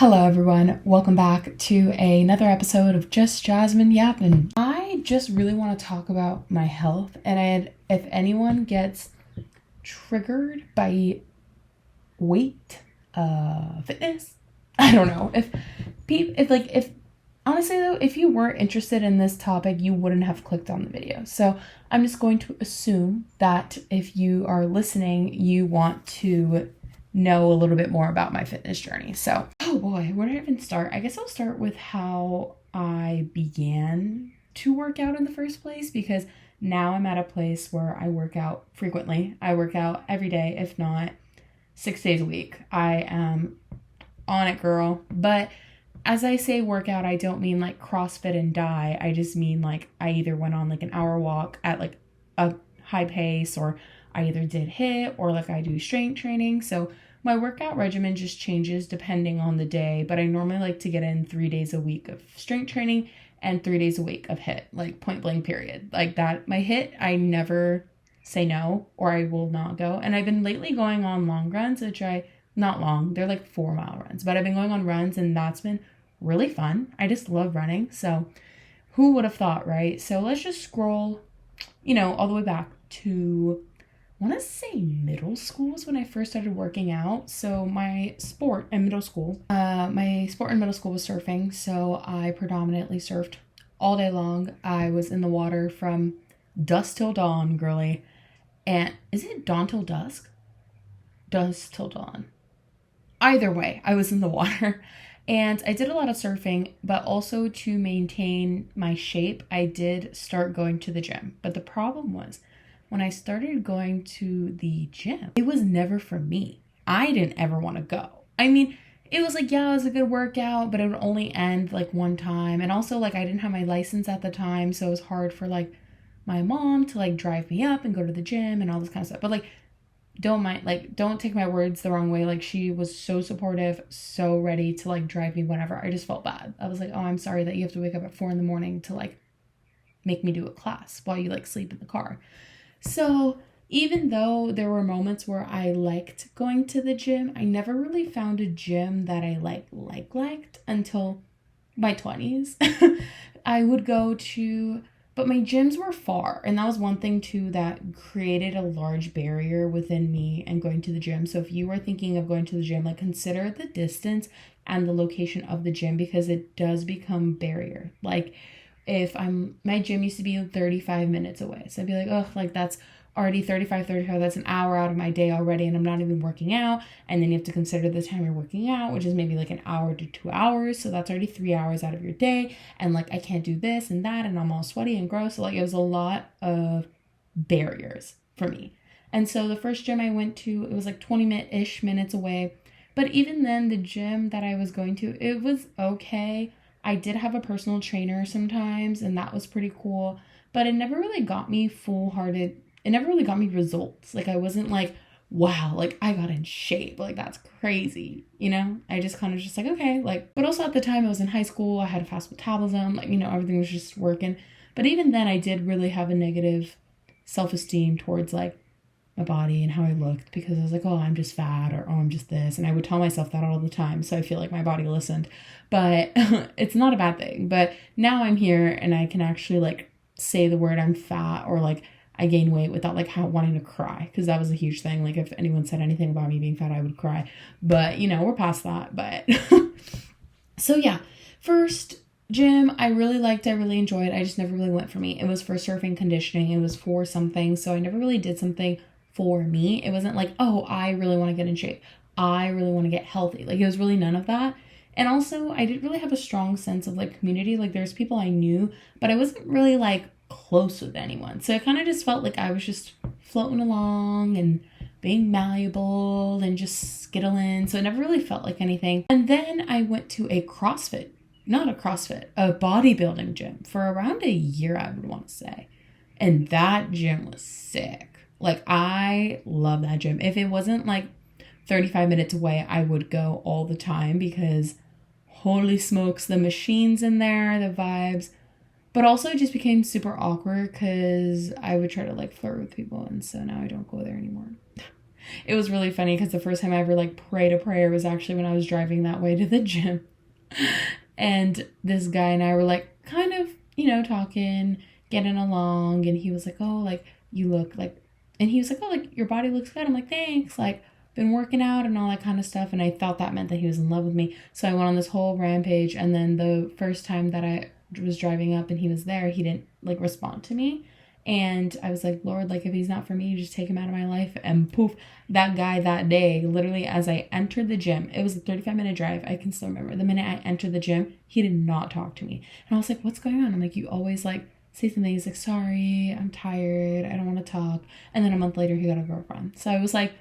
Hello everyone, welcome back to another episode of Just Jasmine Yappin'. I just really want to talk about my health, and if anyone gets triggered by weight, fitness, I don't know. If honestly though, if you weren't interested in this topic, you wouldn't have clicked on the video. So I'm just going to assume that if you are listening, you want to know a little bit more about my fitness journey. So, oh boy, where do I even start? I guess I'll start with how I began to work out in the first place, because now I'm at a place where I work out frequently. I work out every day, if not 6 days a week. I am on it, girl. But as I say workout, I don't mean like CrossFit and die. I just mean like I either went on like an hour walk at like a high pace, or I either did HIIT, or like I do strength training. So my workout regimen just changes depending on the day, but I normally like to get in 3 days a week of strength training and 3 days a week of HIIT, like point blank period. Like that, my HIIT, I never say no, or I will not go. And I've been lately going on long runs, which not long, they're like 4-mile runs, but I've been going on runs and that's been really fun. I just love running. So who would have thought, right? So let's just scroll, all the way back to, I want to say middle school is when I first started working out. So my sport in middle school was surfing. So I predominantly surfed all day long. I was in the water from dusk till dawn, girly. And is it dawn till dusk? Dusk till dawn. Either way, I was in the water. And I did a lot of surfing, but also to maintain my shape, I did start going to the gym. But the problem was, when I started going to the gym, it was never for me. I didn't ever want to go. I mean, it was like, yeah, it was a good workout, but it would only end like one time. And also like I didn't have my license at the time, so it was hard for like my mom to like drive me up and go to the gym and all this kind of stuff. But like, don't take my words the wrong way. Like she was so supportive, so ready to like drive me whenever. I just felt bad. I was like, oh, I'm sorry that you have to wake up at 4 a.m. to like make me do a class while you like sleep in the car. So even though there were moments where I liked going to the gym, I never really found a gym that I liked until my 20s. I would go to, but my gyms were far. And that was one thing too that created a large barrier within me and going to the gym. So if you are thinking of going to the gym, like consider the distance and the location of the gym, because it does become barrier. Like my gym used to be 35 minutes away. So I'd be like, oh, like that's already 35, that's an hour out of my day already. And I'm not even working out. And then you have to consider the time you're working out, which is maybe like an hour to 2 hours. So that's already 3 hours out of your day. And like, I can't do this and that. And I'm all sweaty and gross. So like, it was a lot of barriers for me. And so the first gym I went to, it was like 20-ish minutes away. But even then, the gym that I was going to, it was okay. I did have a personal trainer sometimes, and that was pretty cool, but it never really got me full-hearted. It never really got me results. Like, I wasn't like, wow, like I got in shape. Like, that's crazy, I just kind of just like, okay, like, but also at the time I was in high school, I had a fast metabolism, like, everything was just working. But even then I did really have a negative self-esteem towards like my body and how I looked, because I was like, oh, I'm just fat, or oh, I'm just this. And I would tell myself that all the time. So I feel like my body listened, but it's not a bad thing. But now I'm here and I can actually like say the word I'm fat, or like I gain weight, without like wanting to cry. Because that was a huge thing. Like if anyone said anything about me being fat, I would cry. But we're past that. But so yeah, first gym I really liked, I really enjoyed. I just never really went for me. It was for surfing conditioning. It was for something. So I never really did something for me. It wasn't like, oh, I really want to get in shape, I really want to get healthy. Like it was really none of that. And also I didn't really have a strong sense of like community. Like there's people I knew, but I wasn't really like close with anyone. So I kind of just felt like I was just floating along and being malleable and just skittling. So it never really felt like anything. And then I went to a bodybuilding gym for around a year, I would want to say. And that gym was sick. Like, I love that gym. If it wasn't like 35 minutes away, I would go all the time, because holy smokes, the machines in there, the vibes. But also it just became super awkward because I would try to like flirt with people. And so now I don't go there anymore. It was really funny because the first time I ever like prayed a prayer was actually when I was driving that way to the gym. And this guy and I were like kind of, talking, getting along. And he was like, oh, like you look like, and he was like, oh, like your body looks good. I'm like, thanks. Like been working out and all that kind of stuff. And I thought that meant that he was in love with me. So I went on this whole rampage. And then the first time that I was driving up and he was there, he didn't like respond to me. And I was like, Lord, like if he's not for me, just take him out of my life. And poof, that guy that day, literally as I entered the gym, it was a 35-minute drive. I can still remember the minute I entered the gym, he did not talk to me. And I was like, what's going on? I'm like, you always like say something. He's like, sorry, I'm tired. I don't want to talk. And then a month later, he got a girlfriend. So I was like,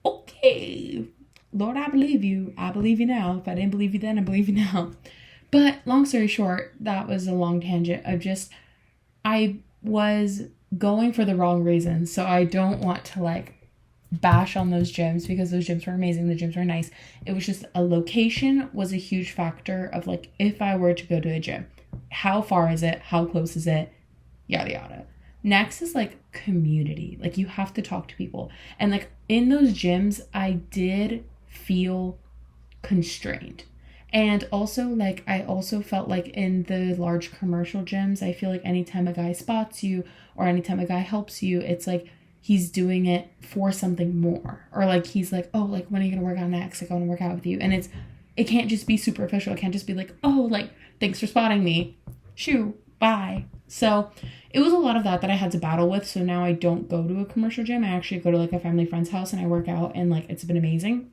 okay, Lord, I believe you. I believe you now. If I didn't believe you then, I believe you now. But long story short, that was a long tangent of just, I was going for the wrong reasons. So I don't want to like bash on those gyms because those gyms were amazing. The gyms were nice. It was just a location was a huge factor of like, if I were to go to a gym, how far is it? How close is it? Yada, yada. Next is like community. Like you have to talk to people. And like in those gyms, I did feel constrained. And also, like, I also felt like in the large commercial gyms, I feel like anytime a guy spots you or anytime a guy helps you, it's like he's doing it for something more. Or like he's like, oh, like, when are you going to work out next? Like, I want to work out with you. And it can't just be superficial. It can't just be like, oh, like, thanks for spotting me. Shoo, bye. So it was a lot of that I had to battle with. So now I don't go to a commercial gym. I actually go to like a family friend's house and I work out, and like it's been amazing.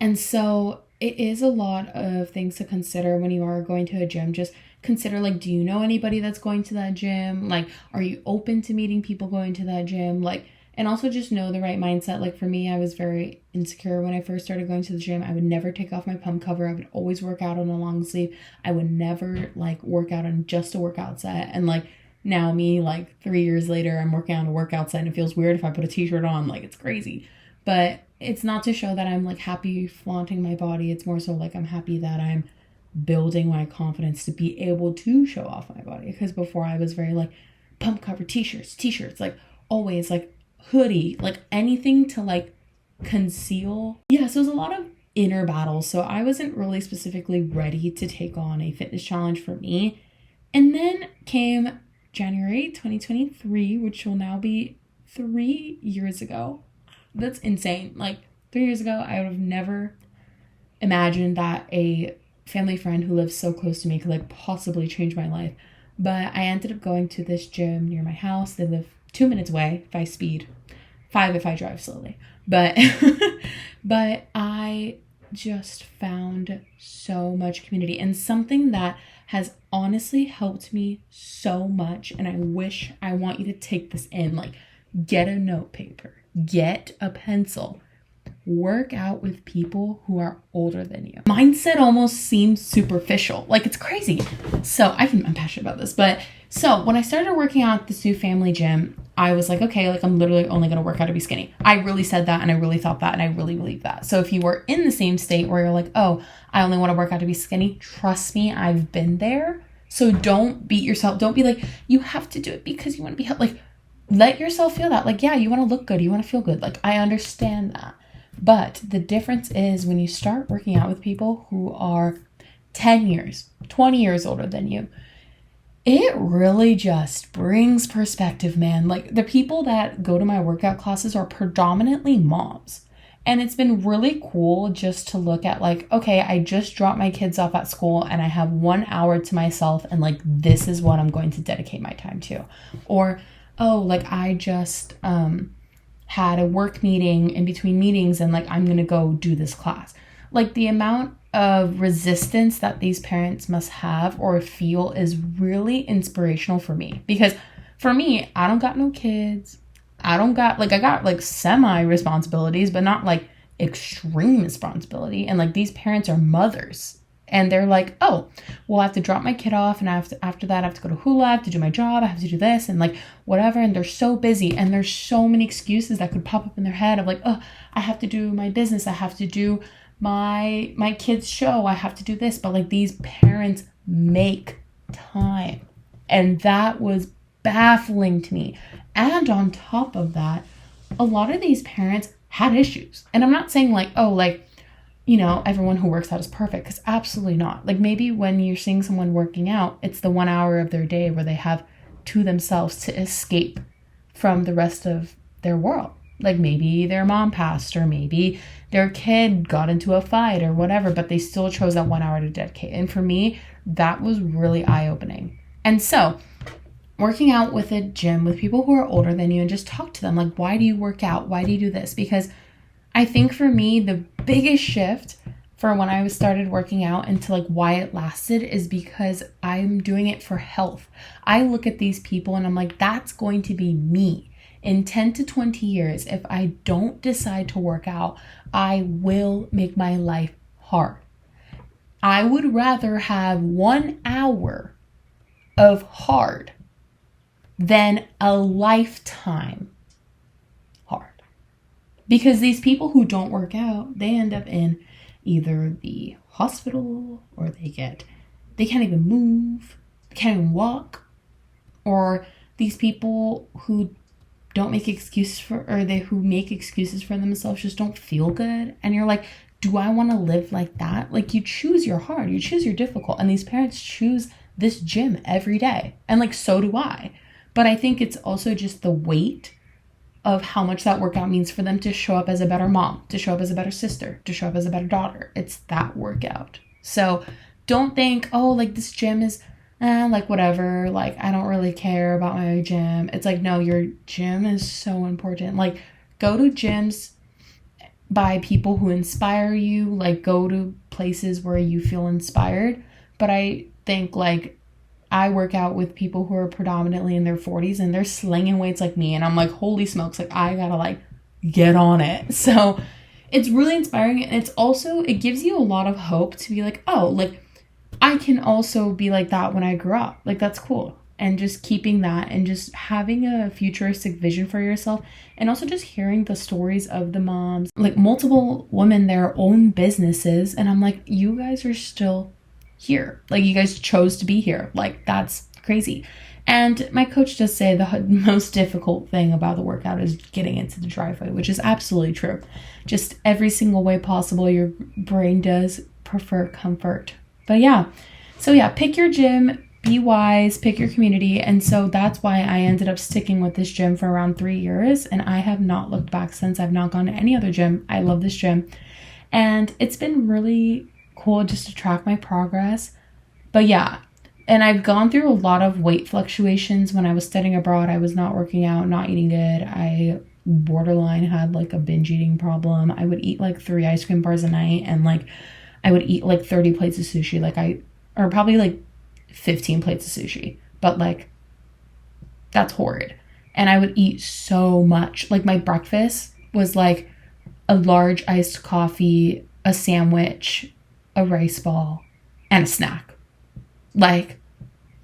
And so it is a lot of things to consider when you are going to a gym. Just consider, like, do you know anybody that's going to that gym? Like, are you open to meeting people going to that gym? Like, and also just know the right mindset. Like for me, I was very insecure when I first started going to the gym. I would never take off my pump cover. I would always work out on a long sleeve. I would never like work out on just a workout set. And like now me, like 3 years later, I'm working on a workout set and it feels weird if I put a t-shirt on. Like it's crazy. But it's not to show that I'm like happy flaunting my body. It's more so like I'm happy that I'm building my confidence to be able to show off my body. Because before I was very like pump cover t-shirts, like always like hoodie, like anything to like conceal. Yeah, so it was a lot of inner battles. So I wasn't really specifically ready to take on a fitness challenge for me. And then came January 2023, which will now be 3 years ago. That's insane. Like 3 years ago, I would have never imagined that a family friend who lives so close to me could like possibly change my life. But I ended up going to this gym near my house. They live 2 minutes away if I speed, 5 if I drive slowly. But but I just found so much community, and something that has honestly helped me so much. And I want you to take this in, like get a note paper. Get a pencil. Work out with people who are older than you. Mindset almost seems superficial. Like it's crazy. So I'm passionate about this. But so when I started working out at this new family gym, I was like, okay, like I'm literally only going to work out to be skinny. I really said that and I really thought that and I really believe that. So if you were in the same state where you're like, oh, I only want to work out to be skinny, trust me, I've been there. So don't beat yourself. Don't be like, you have to do it because you want to be healthy. Like, let yourself feel that. Like, yeah, you want to look good. You want to feel good. Like, I understand that. But the difference is when you start working out with people who are 10 years, 20 years older than you, it really just brings perspective, man. Like, the people that go to my workout classes are predominantly moms. And it's been really cool just to look at like, okay, I just dropped my kids off at school and I have 1 hour to myself. And like, this is what I'm going to dedicate my time to. Or, oh, like I just had a work meeting in between meetings and like I'm going to go do this class. Like the amount of resistance that these parents must have or feel is really inspirational for me. Because for me, I don't got no kids. I got like semi responsibilities, but not like extreme responsibility. And like these parents are mothers. And they're like, oh, well, I have to drop my kid off and after that, I have to go to hula, I have to do my job, I have to do this and like whatever. And they're so busy and there's so many excuses that could pop up in their head of like, oh, I have to do my business. I have to do my kid's show. I have to do this. But like these parents make time. And that was baffling to me. And on top of that, a lot of these parents had issues. And I'm not saying like, oh, like, you know, everyone who works out is perfect, because absolutely not. Like maybe when you're seeing someone working out, it's the 1 hour of their day where they have to themselves to escape from the rest of their world. Like maybe their mom passed, or maybe their kid got into a fight or whatever, but they still chose that 1 hour to dedicate. And for me, that was really eye-opening. And so working out with a gym with people who are older than you, and just talk to them. Like, why do you work out? Why do you do this? Because I think for me, the biggest shift for when I started working out into like why it lasted is because I'm doing it for health. I look at these people and I'm like, that's going to be me. In 10 to 20 years, if I don't decide to work out, I will make my life hard. I would rather have 1 hour of hard than a lifetime hard. Because these people who don't work out, they end up in either the hospital, or they can't even move, they can't even walk, or these people who don't make excuses for, or who make excuses for themselves just don't feel good. And you're like, do I want to live like that? Like, you choose your hard, you choose your difficult, and these parents choose this gym every day. And like, so do I. But I think it's also just the weight of how much that workout means for them to show up as a better mom, to show up as a better sister, to show up as a better daughter. It's that workout. So don't think, oh, like this gym is like whatever, like I don't really care about my gym. It's like, no, your gym is so important. Like, go to gyms by people who inspire you, like go to places where you feel inspired. But I think like I work out with people who are predominantly in their 40s and they're slinging weights like me. And I'm like, holy smokes, like I gotta like get on it. So it's really inspiring. And it's also, it gives you a lot of hope to be like, oh, like I can also be like that when I grow up. Like, that's cool. And just keeping that and just having a futuristic vision for yourself. And also just hearing the stories of the moms, like multiple women, their own businesses. And I'm like, you guys are still here. Like, you guys chose to be here. Like, that's crazy. And my coach does say the most difficult thing about the workout is getting into the driveway, which is absolutely true. Just every single way possible, your brain does prefer comfort. But yeah, so yeah, pick your gym, be wise, pick your community. And so that's why I ended up sticking with this gym for around 3 years. And I have not looked back since. I've not gone to any other gym. I love this gym. And it's been really cool just to track my progress. But yeah, and I've gone through a lot of weight fluctuations. When I was studying abroad, I was not working out, not eating good. I borderline had like a binge eating problem. I would eat like 3 ice cream bars a night, and like I would eat like 30 plates of sushi, or probably like 15 plates of sushi, but like that's horrid. And I would eat so much. Like, my breakfast was like a large iced coffee, a sandwich, a rice ball, and a snack. Like,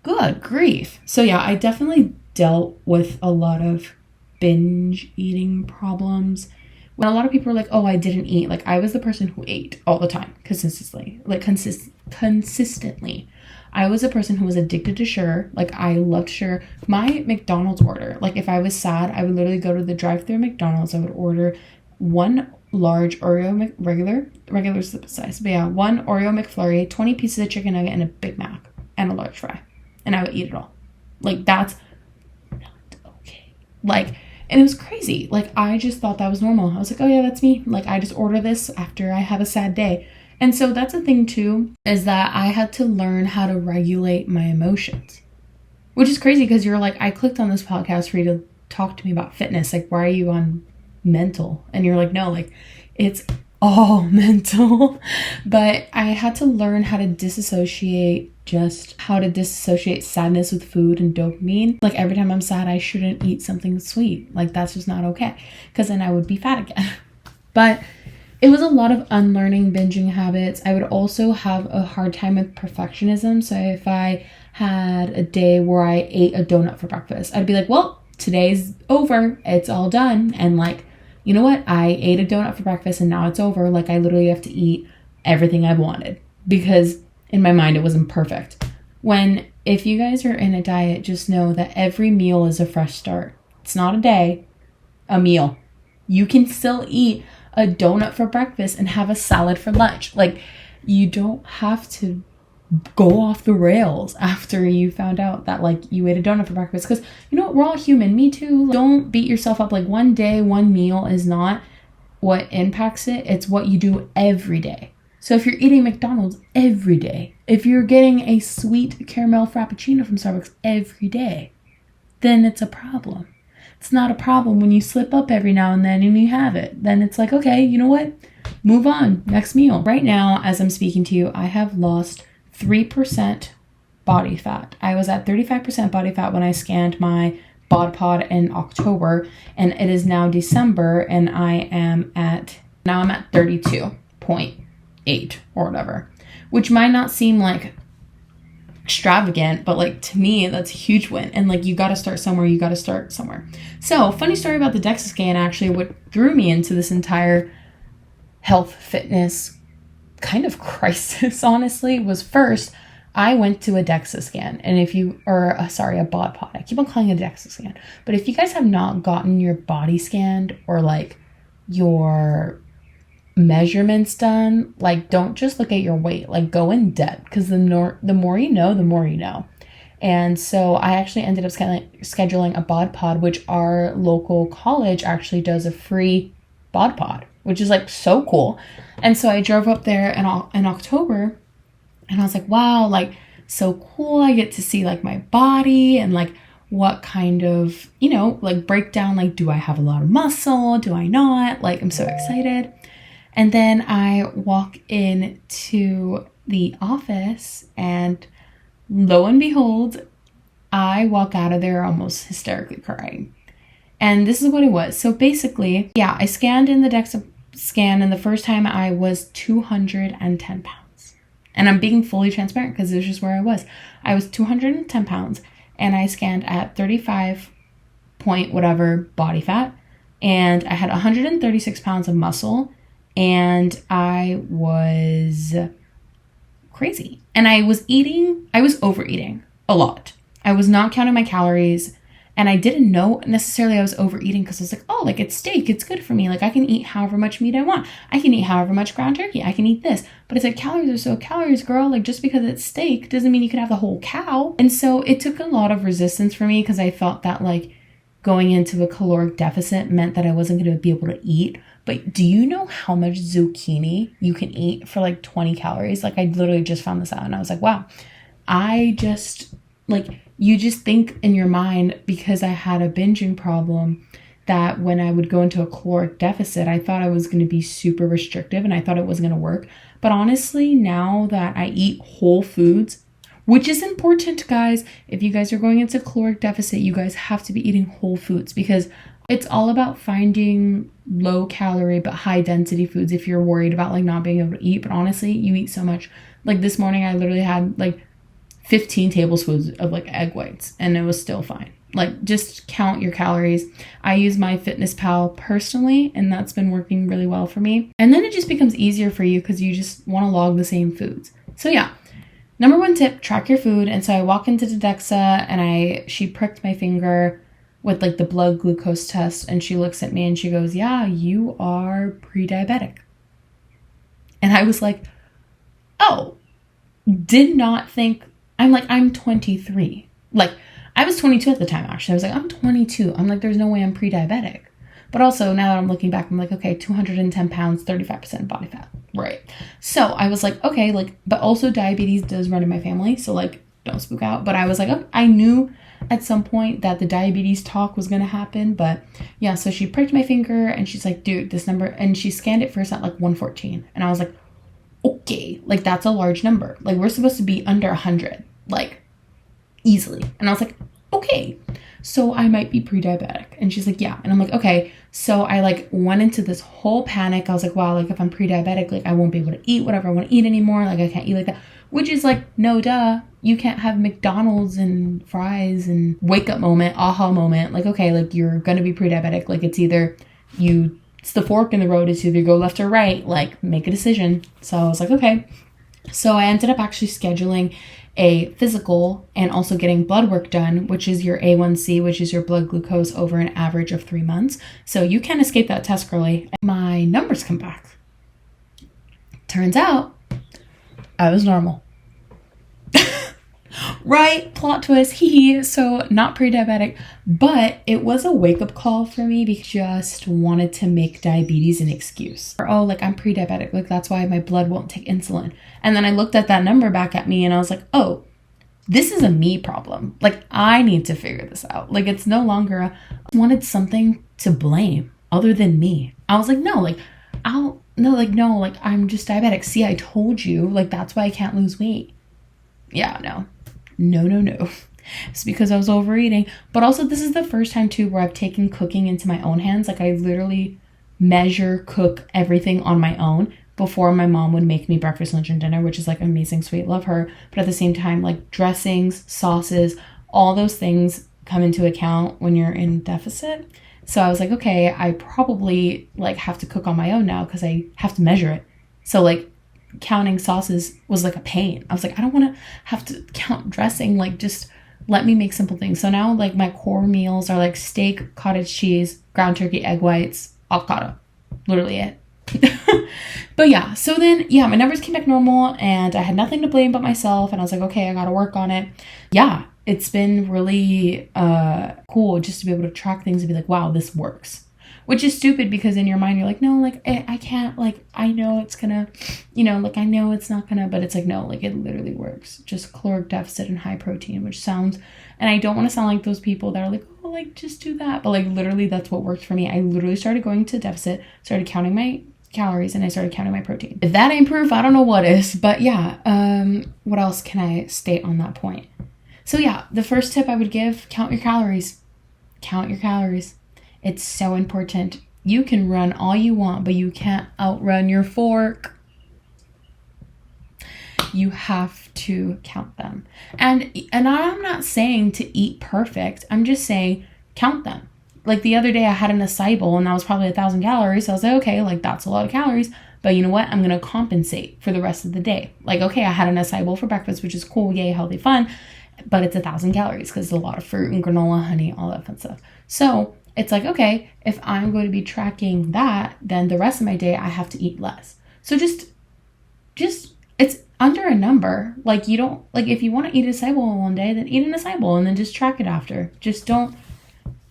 good grief. So yeah, I definitely dealt with a lot of binge eating problems. When a lot of people are like, oh, I didn't eat, like I was the person who ate all the time, consistently. I was a person who was addicted to sugar. Like, I loved sugar. My McDonald's order, like if I was sad, I would literally go to the drive-thru McDonald's. I would order 1 large Oreo regular size, but yeah, 1 Oreo McFlurry, 20 pieces of chicken nugget, and a Big Mac, and a large fry, and I would eat it all. Like, that's not okay. Like, and it was crazy. Like, I just thought that was normal. I was like, oh yeah, that's me. Like, I just order this after I have a sad day. And so that's a thing too, is that I had to learn how to regulate my emotions, which is crazy because you're like, I clicked on this podcast for you to talk to me about fitness. Like, why are you on mental? And you're like, no, like it's all mental. But I had to learn how to disassociate sadness with food and dopamine. Like, every time I'm sad, I shouldn't eat something sweet. Like, that's just not okay, because then I would be fat again. But it was a lot of unlearning binging habits. I would also have a hard time with perfectionism. So if I had a day where I ate a donut for breakfast, I'd be like, well, today's over. It's all done. And like, you know what? I ate a donut for breakfast and now it's over. Like, I literally have to eat everything I wanted, because in my mind it wasn't perfect. If you guys are in a diet, just know that every meal is a fresh start. It's not a day, a meal. You can still eat a donut for breakfast and have a salad for lunch. Like, you don't have to go off the rails after you found out that like you ate a donut for breakfast, because you know what, we're all human. Me too. Don't beat yourself up. Like, one day, one meal is not what impacts it. It's what you do every day. So if you're eating McDonald's every day, if you're getting a sweet caramel frappuccino from Starbucks every day, then it's a problem. It's not a problem when you slip up every now and then and you have it. Then it's like, okay, you know what? Move on. Next meal. Right now, as I'm speaking to you, I have lost 3% body fat. I was at 35% body fat when I scanned my bod pod in October, and it is now December, and I'm at 32.8 or whatever, which might not seem like extravagant, but like to me that's a huge win. And like, you got to start somewhere. So funny story about the DEXA scan. Actually, what threw me into this entire health fitness kind of crisis, honestly, was first I went to a DEXA scan, and a bod pod. I keep on calling it a DEXA scan, but if you guys have not gotten your body scanned or like your measurements done, like, don't just look at your weight, like, go in depth, because the more you know, the more you know. And so I actually ended up scheduling a bod pod, which our local college actually does a free bod pod, which is like so cool. And so I drove up there in October, and I was like, wow, like, so cool. I get to see like my body and like what kind of, you know, like breakdown, like, do I have a lot of muscle? Do I not? Like, I'm so excited. And then I walk into the office, and lo and behold, I walk out of there almost hysterically crying. And this is what it was. So basically, yeah, I scanned in the DEXA scan, and the first time I was 210 pounds. And I'm being fully transparent because this is just where I was. I was 210 pounds, and I scanned at 35 point whatever body fat, and I had 136 pounds of muscle, and I was crazy. And I was overeating a lot. I was not counting my calories, and I didn't know necessarily I was overeating, because I was like, oh, like, it's steak, it's good for me. Like, I can eat however much meat I want. I can eat however much ground turkey. I can eat this. But it's like, calories are so calories, girl. Like, just because it's steak doesn't mean you can have the whole cow. And so it took a lot of resistance for me, because I felt that like going into a caloric deficit meant that I wasn't going to be able to eat. But do you know how much zucchini you can eat for like 20 calories? Like, I literally just found this out, and I was like, wow, you just think in your mind, because I had a binging problem, that when I would go into a caloric deficit, I thought I was going to be super restrictive, and I thought it wasn't going to work. But honestly, now that I eat whole foods, which is important, guys, if you guys are going into caloric deficit, you guys have to be eating whole foods, because it's all about finding low calorie but high density foods if you're worried about like not being able to eat. But honestly, you eat so much. Like this morning, I literally had like 15 tablespoons of like egg whites, and it was still fine. Like, just count your calories. I use my MyFitnessPal personally, and that's been working really well for me. And then it just becomes easier for you because you just want to log the same foods. So yeah, number one tip, track your food. And so I walk into the DEXA, and she pricked my finger with like the blood glucose test, and she looks at me and she goes, yeah, you are pre-diabetic. And I was like, oh, did not think. I'm 23. Like, I was 22 at the time, actually. I was like, I'm 22. I'm like, there's no way I'm pre-diabetic. But also, now that I'm looking back, I'm like, okay, 210 pounds, 35% body fat. Right. So I was like, okay, like, but also diabetes does run in my family. So like, don't spook out. But I was like, oh, I knew at some point that the diabetes talk was going to happen. But yeah, so she pricked my finger, and she's like, dude, this number, and she scanned it first at like 114. And I was like, okay, like, that's a large number. Like, we're supposed to be under 100, like, easily. And I was like, okay, so I might be pre-diabetic. And she's like, yeah. And I'm like, okay. So I like went into this whole panic. I was like, wow, like, if I'm pre-diabetic, like, I won't be able to eat whatever I want to eat anymore. Like, I can't eat like that, which is like, no duh. You can't have McDonald's and fries and wake up moment, aha moment. Like, okay, like, you're going to be pre-diabetic. Like, it's the fork in the road. It's either go left or right, like, make a decision. So I was like, okay. So I ended up actually scheduling a physical and also getting blood work done, which is your A1C, which is your blood glucose over an average of 3 months. So you can't escape that test, girly. My numbers come back. Turns out I was normal. Right? Plot twist. Hee. So not pre-diabetic, but it was a wake-up call for me because I just wanted to make diabetes an excuse. Or, oh, like I'm pre-diabetic. Like that's why my blood won't take insulin. And then I looked at that number back at me and I was like, oh, this is a me problem. Like I need to figure this out. Like it's no longer I wanted something to blame other than me. I was like, no, like I'm just diabetic. See, I told you, like that's why I can't lose weight. Yeah, no. It's because I was overeating. But also this is the first time too where I've taken cooking into my own hands. Like I literally measure, cook everything on my own. Before, my mom would make me breakfast, lunch, and dinner, which is like amazing, sweet, love her. But at the same time, like dressings, sauces, all those things come into account when you're in deficit. So I was like, okay, I probably like have to cook on my own now because I have to measure it. So like counting sauces was like a pain. I was like, I don't want to have to count dressing. Like just let me make simple things. So now like my core meals are like steak, cottage cheese, ground turkey, egg whites, avocado. Literally it. But yeah, so then my numbers came back normal and I had nothing to blame but myself, and I was like, okay, I gotta work on it. Yeah, it's been really cool just to be able to track things and be like, wow, this works. Which is stupid because in your mind you're like, no, like I can't, like I know it's gonna, like I know it's not gonna, but it's like, no, like it literally works. Just caloric deficit and high protein, which sounds, and I don't want to sound like those people that are like, oh, like just do that, but like literally that's what worked for me. I literally started going to deficit, started counting my calories, and I started counting my protein. If that ain't proof, I don't know what is. But yeah, what else can I state on that point? So yeah, the first tip I would give, count your calories. Count your calories. It's so important. You can run all you want, but you can't outrun your fork. You have to count them. And I'm not saying to eat perfect. I'm just saying count them. Like the other day I had an acai bowl and that was probably 1,000 calories. So I was like, okay, like that's a lot of calories, but you know what? I'm going to compensate for the rest of the day. Like, okay, I had an acai bowl for breakfast, which is cool. Yay, healthy, fun. But it's 1,000 calories because it's a lot of fruit and granola, honey, all that fun stuff. So it's like, okay, if I'm going to be tracking that, then the rest of my day I have to eat less. So just it's under a number. Like you don't, like if you want to eat a acai bowl one day, then eat an acai bowl and then just track it after. Just don't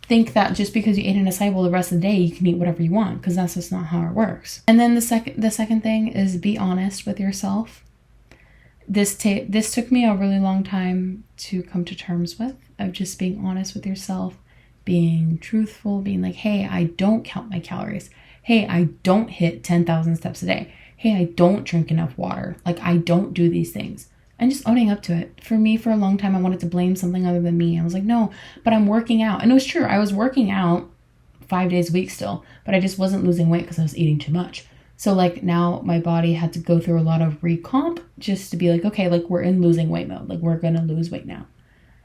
think that just because you ate an acai bowl the rest of the day, you can eat whatever you want, because that's just not how it works. And then the second thing is be honest with yourself. This took me a really long time to come to terms with, of just being honest with yourself, being truthful, being like, hey, I don't count my calories. Hey, I don't hit 10,000 steps a day. Hey, I don't drink enough water. Like I don't do these things. And just owning up to it. For me, for a long time, I wanted to blame something other than me. I was like, no, but I'm working out. And it was true. I was working out 5 days a week still, but I just wasn't losing weight because I was eating too much. So like now my body had to go through a lot of recomp just to be like, okay, like we're in losing weight mode. Like we're going to lose weight now.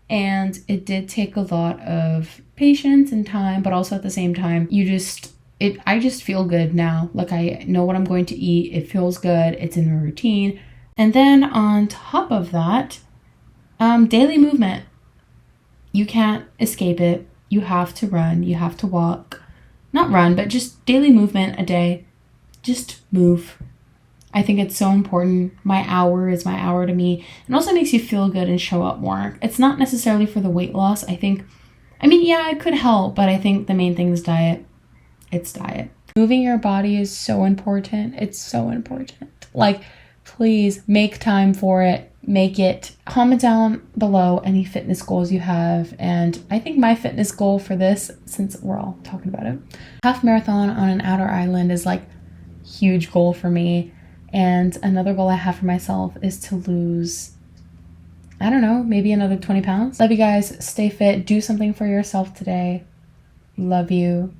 And it did take a lot of patience and time, but also at the same time, I just feel good now. Like I know what I'm going to eat. It feels good. It's in a routine. And then on top of that, daily movement. You can't escape it. You have to run. You have to walk. Not run, but just daily movement a day. Just move. I think it's so important. My hour is my hour to me. It also makes you feel good and show up more. It's not necessarily for the weight loss. I mean, it could help, but I think the main thing is diet. It's diet. Moving your body is so important. It's so important. Like, please make time for it. Make it. Comment down below any fitness goals you have. And I think my fitness goal for this, since we're all talking about it, half marathon on an outer island is like huge goal for me. And another goal I have for myself is to lose, I don't know, maybe another 20 pounds. Love you guys. Stay fit. Do something for yourself today. Love you.